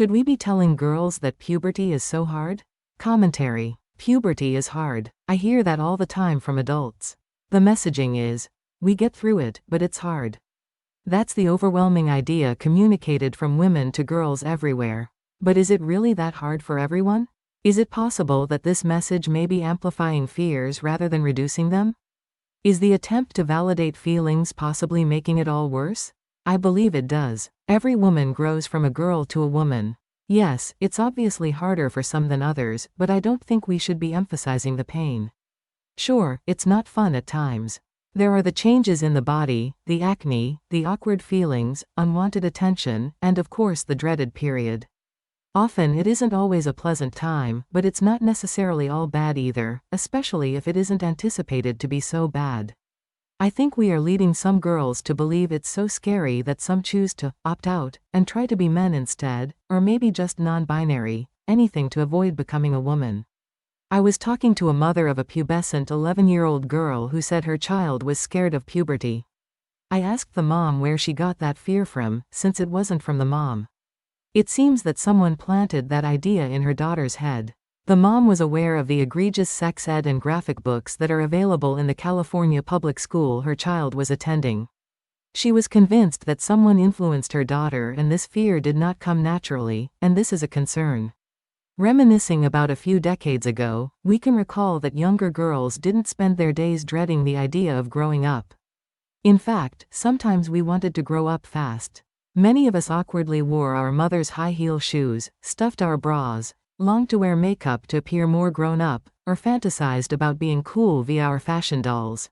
Should we be telling girls that puberty is so hard? Commentary. Puberty is hard. I hear that all the time from adults. The messaging is, we get through it, but it's hard. That's the overwhelming idea communicated from women to girls everywhere. But is it really that hard for everyone? Is it possible that this message may be amplifying fears rather than reducing them? Is the attempt to validate feelings possibly making it all worse? I believe it does. Every woman grows from a girl to a woman. Yes, it's obviously harder for some than others, but I don't think we should be emphasizing the pain. Sure, it's not fun at times. There are the changes in the body, the acne, the awkward feelings, unwanted attention, and of course the dreaded period. Often it isn't always a pleasant time, but it's not necessarily all bad either, especially if it isn't anticipated to be so bad. I think we are leading some girls to believe it's so scary that some choose to opt out and try to be men instead, or maybe just non-binary, anything to avoid becoming a woman. I was talking to a mother of a pubescent 11-year-old girl who said her child was scared of puberty. I asked the mom where she got that fear from, since it wasn't from the mom. It seems that someone planted that idea in her daughter's head. The mom was aware of the egregious sex ed and graphic books that are available in the California public school her child was attending. She was convinced that someone influenced her daughter, and this fear did not come naturally, and this is a concern. Reminiscing about a few decades ago, we can recall that younger girls didn't spend their days dreading the idea of growing up. In fact, sometimes we wanted to grow up fast. Many of us awkwardly wore our mother's high-heel shoes, stuffed our bras, longed to wear makeup to appear more grown up, or fantasized about being cool via our fashion dolls.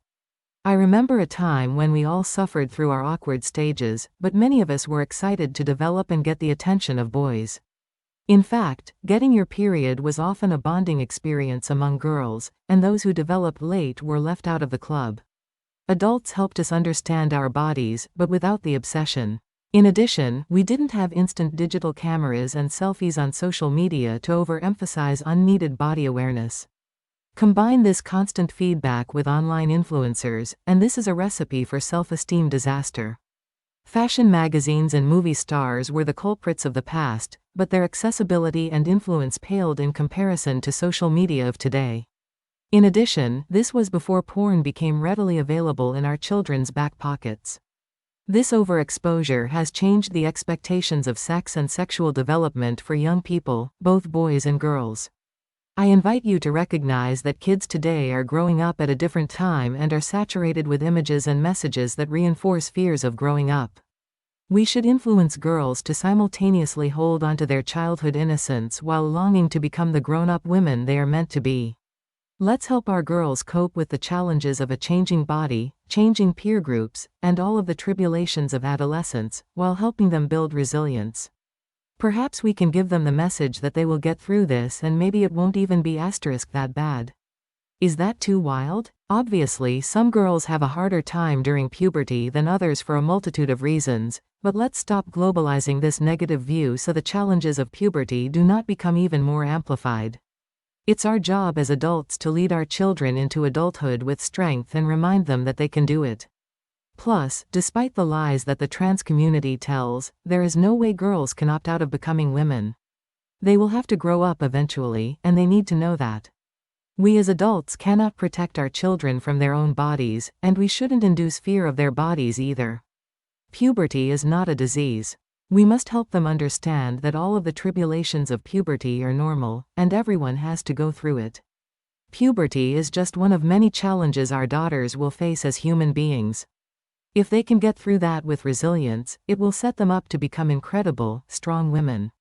I remember a time when we all suffered through our awkward stages, but many of us were excited to develop and get the attention of boys. In fact, getting your period was often a bonding experience among girls, and those who developed late were left out of the club. Adults helped us understand our bodies, but without the obsession. In addition, we didn't have instant digital cameras and selfies on social media to overemphasize unneeded body awareness. Combine this constant feedback with online influencers, and this is a recipe for self-esteem disaster. Fashion magazines and movie stars were the culprits of the past, but their accessibility and influence paled in comparison to social media of today. In addition, this was before porn became readily available in our children's back pockets. This overexposure has changed the expectations of sex and sexual development for young people, both boys and girls. I invite you to recognize that kids today are growing up at a different time and are saturated with images and messages that reinforce fears of growing up. We should influence girls to simultaneously hold onto their childhood innocence while longing to become the grown-up women they are meant to be. Let's help our girls cope with the challenges of a changing body, changing peer groups, and all of the tribulations of adolescence, while helping them build resilience. Perhaps we can give them the message that they will get through this, and maybe it won't even be that bad. Is that too wild? Obviously, some girls have a harder time during puberty than others for a multitude of reasons, but let's stop globalizing this negative view so the challenges of puberty do not become even more amplified. It's our job as adults to lead our children into adulthood with strength and remind them that they can do it. Plus, despite the lies that the trans community tells, there is no way girls can opt out of becoming women. They will have to grow up eventually, and they need to know that. We as adults cannot protect our children from their own bodies, and we shouldn't induce fear of their bodies either. Puberty is not a disease. We must help them understand that all of the tribulations of puberty are normal, and everyone has to go through it. Puberty is just one of many challenges our daughters will face as human beings. If they can get through that with resilience, it will set them up to become incredible, strong women.